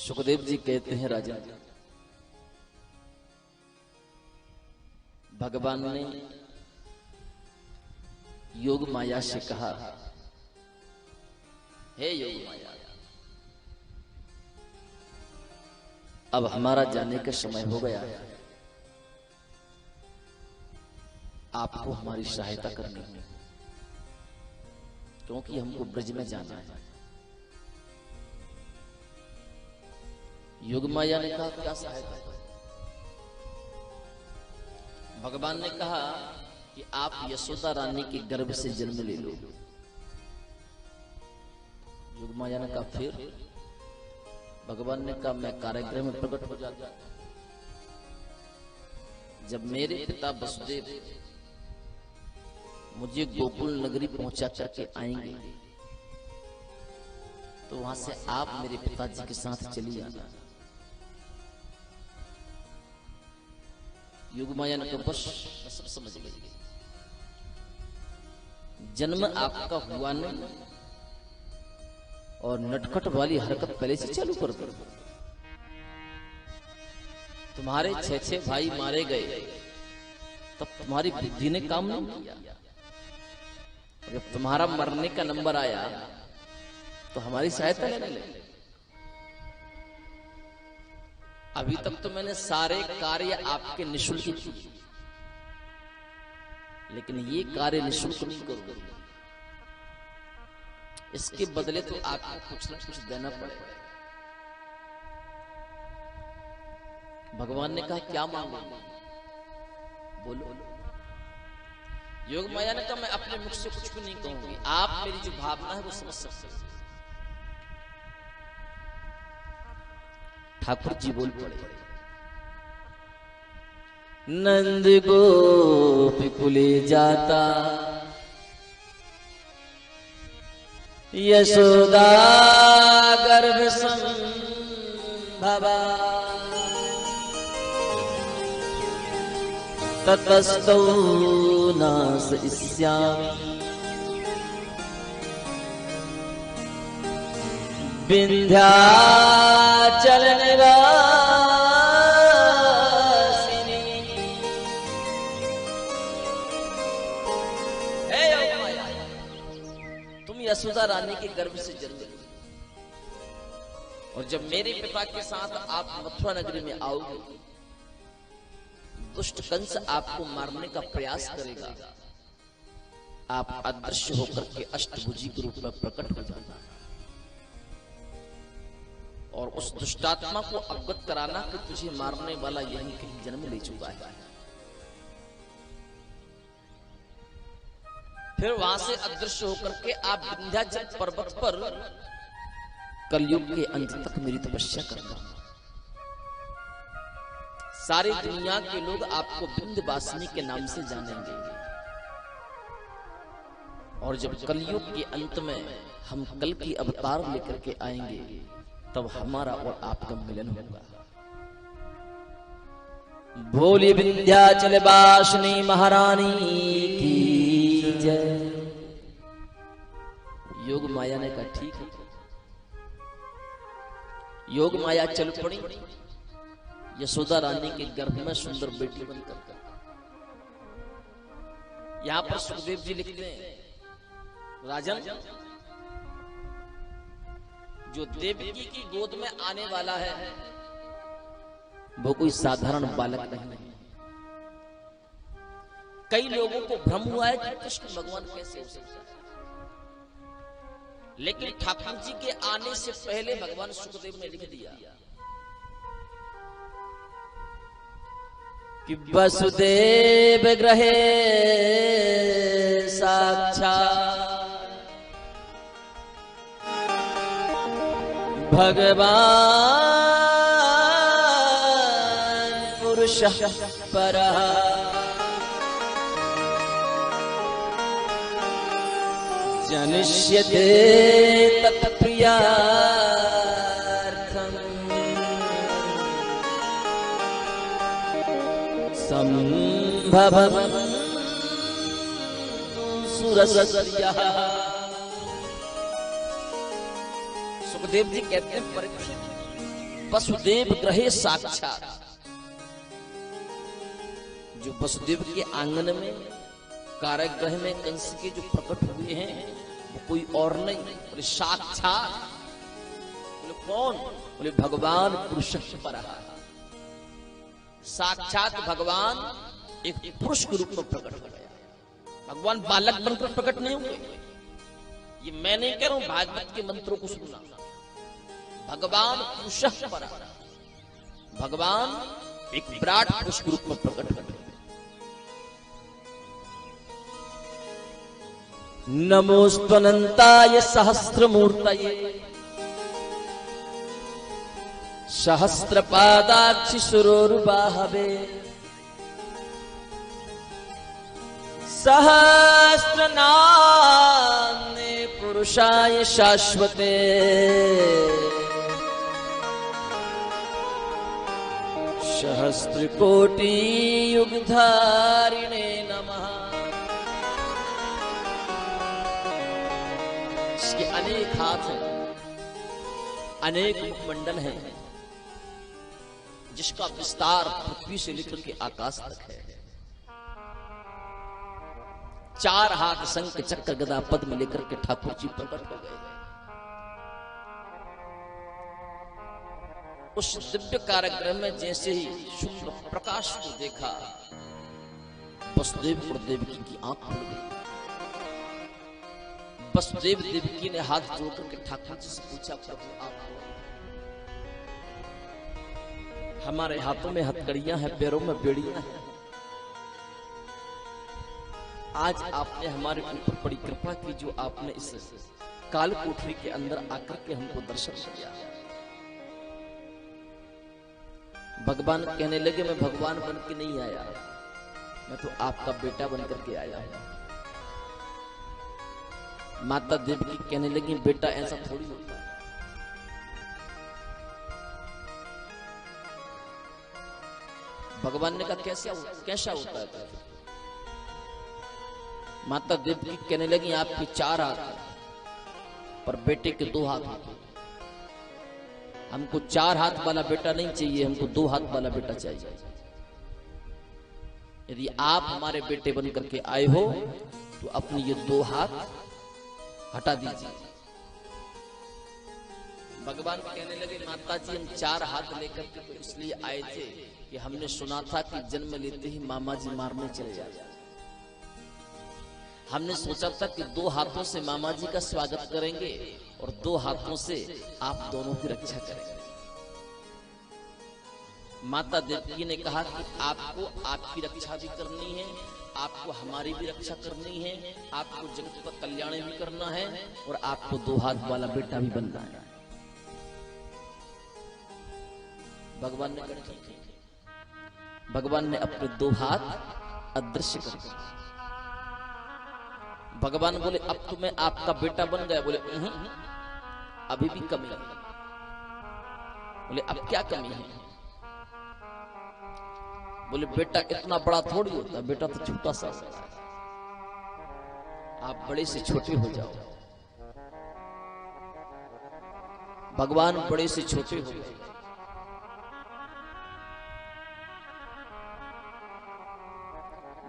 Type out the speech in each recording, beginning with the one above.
सुखदेव जी कहते हैं, राजा भगवान ने योग माया से कहा, हे योग माया, अब हमारा जाने का समय हो गया है, आपको हमारी सहायता करनी है, क्योंकि हमको ब्रज में जाना है। योग माया ने कहा, क्या सहायता? भगवान ने कहा कि आप यशोदा रानी के गर्भ से जन्म ले लो। योग माया ने कहा, फिर? भगवान ने कहा, मैं कारागृह में प्रकट हो जाता। जब मेरे पिता वसुदेव मुझे गोकुल नगरी पहुंचा करके आएंगे, तो वहां से आप मेरे पिताजी के साथ चली आना। योग माया ने कहा, बस मैं सब समझ गई। जन्म आपका हुआ नहीं और नटखट वाली हरकत पहले से चालू कर दो। तुम्हारे 6 भाई मारे गए, तब तुम्हारी बुद्धि ने काम नहीं किया। जब तुम्हारा मरने का नंबर आया तो हमारी सहायता लेने लगे। अभी तक तो मैंने सारे कार्य आपके निःशुल्क किए, लेकिन ये कार्य निःशुल्क नहीं करूंगा। इसके बदले तो आपको कुछ न कुछ देना पड़ेगा। भगवान ने कहा, क्या मांगोगे? बोलो। योग माया ने कहा, मैं अपने मुख से कुछ भी नहीं कहूंगी, आप मेरी जो भावना है वो समझ सकते हैं। ठाकुर जी बोल पड़े, नंद गोप कुले जाता, यशोदा गर्भ संभवा, ततस्तौ नासयिष्यामि, विंध्याचल निवासिनी। हे योग माया, तुम यशोदा रानी के गर्भ से जन्म लो, और जब मेरे पिता के साथ आप मथुरा नगरी में आओगे, दुष्ट कंस आपको मारने का प्रयास करेगा। आप अदृश्य होकर के अष्टभुजी के रूप में प्रकट हो जाना और उस दुष्टात्मा को अवगत कराना कि तुझे मारने वाला यही कहीं जन्म ले चुका है। फिर वहां से अदृश्य होकर के आप विंध्याचल पर्वत पर कलयुग के अंत तक मेरी तपस्या करना। सारी दुनिया के लोग आपको विंध्यवासिनी के नाम से जानेंगे, और जब कलयुग के अंत में हम कल की अवतार लेकर के आएंगे, तब हमारा और आपका मिलन होगा। भोली विंध्याचल वासिनी महारानी की जय। योग माया ने कहा, ठीक है। योग माया चल पड़ी यशोदा रानी के गर्भ में सुंदर बेटी बनकर। यहां पर सुखदेव जी लिखते हैं, राजन, जो देवकी की गोद में आने वाला है वो कोई साधारण बालक नहीं। कई लोगों को भ्रम हुआ है कि कृष्ण भगवान कैसे हो सकता है, लेकिन ठाकुर जी के आने से पहले भगवान सुखदेव ने लिख दिया कि वसुदेव ग्रहे साक्षात् भगवान पुरुषः परः, जनिष्यते तत्प्रियार्थम् संभवम् सुरसर्यः। सुखदेव जी कहते हैं, परीक्षित, वसुदेव ग्रहे साक्षात, जो वसुदेव के आंगन में कारागृह में कंस के जो प्रकट हुए हैं वो कोई और नहीं, बोले साक्षात। बोले कौन? बोले भगवान पुरुषोत्तम, साक्षात भगवान एक पुरुष के रूप में प्रकट हो गया। भगवान बालक बनकर प्रकट नहीं हुए, ये मैं नहीं कह रहा हूं, भागवत के मंत्रों को सुनना। भगवान पुरुषोत्तम, भगवान एक विराट पुरुष के रूप में प्रकट हो गए। नमोस्तनंताय सहस्रमूर्तये सहस्रपादाक्षि सुरोर्बाहवे सहस्रनाम्ने पुरुषाय शाश्वते सहस्रकोटि युगधारिणे नमः। इसके अनेक हाथ हैं, अनेक मुखमंडल हैं, जिसका विस्तार पृथ्वी से लेकर के आकाश तक है। 4 हाथ शंख चक्र गदा पद्म लेकर के ठाकुर जी प्रकट हो गए। उस दिव्य कारागृह में जैसे ही शुक्ल प्रकाश को देखा, वसुदेव और देवकी की आंख खुल गई। वसुदेव देवकी ने हाथ जोड़कर के ठाकुर जी से पूछा, प्रभु आप कौन? हमारे हाथों में हथकड़ियां हैं, पैरों में बेड़ियां हैं। आज आपने हमारे ऊपर बड़ी कृपा की, जो आपने इस काल कोठरी के अंदर आकर के हमको दर्शन किया। भगवान कहने लगे, मैं भगवान बन के नहीं आया, मैं तो आपका बेटा बनकर के आया हूं। माता देवकी कहने लगी, बेटा ऐसा थोड़ी होता है। भगवान ने कहा, कैसा होता है? माता देवकी कहने लगी, आपके 4 हाथ पर बेटे के 2 हाथ होते। हमको 4 हाथ वाला बेटा नहीं चाहिए, हमको 2 हाथ वाला बेटा चाहिए। यदि आप हमारे बेटे बन करके आए हो तो अपने ये 2 हाथ हटा दीजिए। भगवान कहने लगे, माता जी हम 4 हाथ लेकर के तो इसलिए आए थे कि हमने सुना था कि जन्म लेते ही मामा जी मारने चले जाते। हमने सोचा था कि 2 हाथों से मामा जी का स्वागत करेंगे और 2 हाथों से आप दोनों की रक्षा करेंगे। माता देवकी ने कहा कि आपको आपकी रक्षा भी करनी है, आपको हमारी भी रक्षा करनी है, आपको जगत का कल्याण भी करना है और आपको 2 हाथ वाला बेटा भी बनना है। भगवान ने कहा ठीक है। भगवान ने अपने 2 हाथ अदृश्य कर दिए। भगवान बोले, अब तो मैं आपका बेटा बन गया। बोले अभी भी कमी है। बोले अब क्या कमी है? बोले बेटा इतना बड़ा थोड़ी होता, बेटा तो छोटा सा होता है। आप बड़े से छोटे हो जाओ। भगवान बड़े से छोटे हो गए।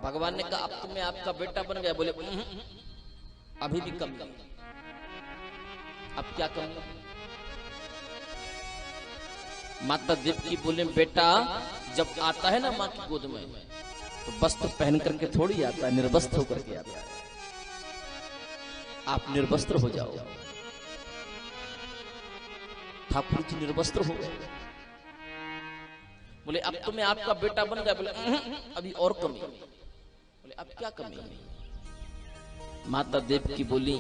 भगवान ने कहा, अब तो मैं आपका बेटा बन गया। बोले अभी भी कमी है। अब क्या कमी? माता देवकी बोले, बेटा जब आता है ना माँ की गोद में तो वस्त्र पहन करके थोड़ी आता है, निर्वस्त्र होकर के आता है। आप निर्वस्त्र हो जाओ। ठाकुर जी निर्वस्त्र हो गए। बोले अब तो मैं आपका बेटा बन गया। बोले अभी और कमी। बोले अब क्या कमी है? माता देवकी बोली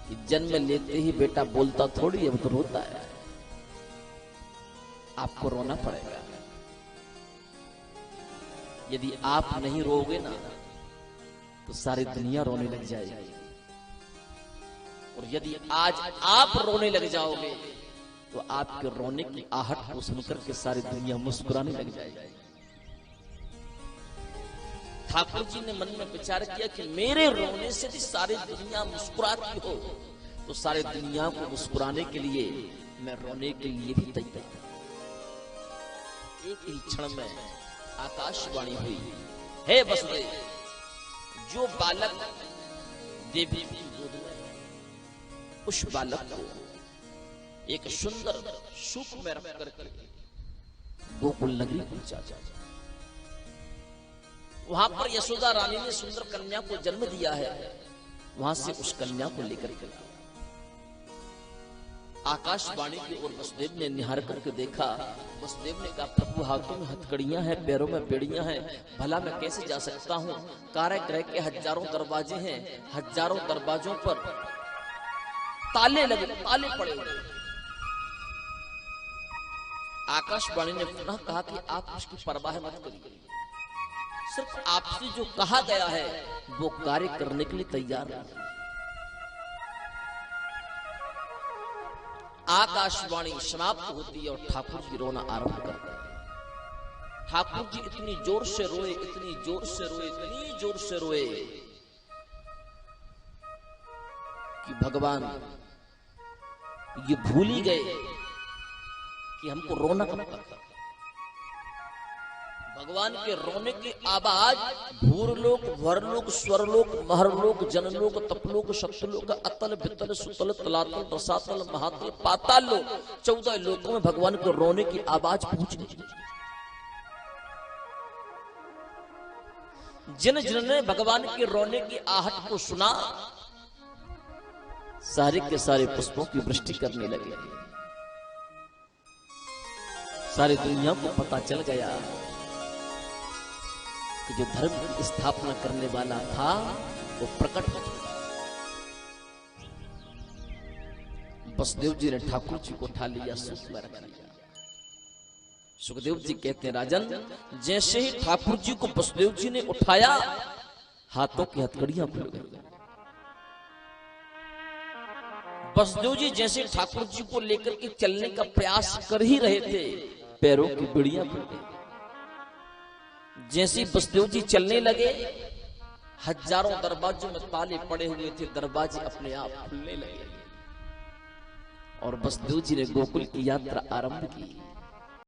कि जन्म लेते ही बेटा बोलता थोड़ी है, वो तो रोता है। आपको रोना पड़ेगा। यदि आप नहीं रोगे ना तो सारी दुनिया रोने लग जाएगी, और यदि आज आप रोने लग जाओगे तो आपके रोने की आहट को सुनकर के सारी दुनिया मुस्कुराने लग जाएगी। ठाकुर जी ने मन में विचार किया कि मेरे रोने से भी सारी दुनिया मुस्कुराती हो तो सारी दुनिया को मुस्कुराने के लिए मैं रोने के लिए भी तैयार हूं। एक ही क्षण में आकाशवाणी हुई, हे वसुदेव, जो बालक देवी की गोद में, उस बालक को एक सुंदर सूप में रख करके गोकुल नगरी पहुंचा जा। वहां पर यशोदा रानी ने सुंदर कन्या को जन्म दिया है। वहां से उस कन्या को लेकर के आकाशवाणी की ओर वसुदेव ने निहार करके देखा। वसुदेव ने कहा, प्रभु हाथों में हथकड़ियां हैं, पैरों में बेड़ियां हैं, भला मैं कैसे जा सकता हूं? कारागृह के हजारों दरवाजे हैं, हजारों दरवाजों पर ताले लगे, ताले पड़े हुए। आकाशवाणी ने पुनः कहा कि आप उसकी परवाह मत करिए, सिर्फ आपसे जो कहा गया है वो कार्य करने के लिए तैयार है। आकाशवाणी समाप्त होती है और ठाकुर जी रोना आरंभ करते हैं। ठाकुर जी इतनी जोर से रोए, इतनी जोर से रोए, इतनी जोर से रोए कि भगवान ये भूल ही गए कि हमको रोना कब आता। भगवान के रोने की आवाज भूरलोक, भरलोक, स्वरलोक, महरलोक, जनलोक, तपलोक, सप्तलोक, अतल, वितल, सुतल, तलातल, रसातल, महातल, पाताल लोक, 14 लोकों में भगवान के रोने की आवाज पहुंच गई। जिन जिनने भगवान के रोने की आहट को सुना, सारे के सारे पुष्पों की वृष्टि करने लगे। सारी दुनिया को पता चल गया कि जो धर्म की स्थापना करने वाला था वो प्रकट हो चुका। वसुदेव जी ने ठाकुर जी को उठा लिया, सूप में रख लिया। सुखदेव जी कहते हैं, राजन, जैसे ही ठाकुर जी को वसुदेव जी ने उठाया, हाथों की हथकड़ियां खुल गई। वसुदेव जी जैसे ठाकुर जी को लेकर के चलने का प्रयास कर ही रहे थे, पैरों की बेड़ियां खुल गई। जैसे वसुदेव जी चलने लगे, हजारों दरवाजों में ताले पड़े हुए थे, दरवाजे अपने आप खुलने लगे और वसुदेव जी ने गोकुल की यात्रा आरंभ की।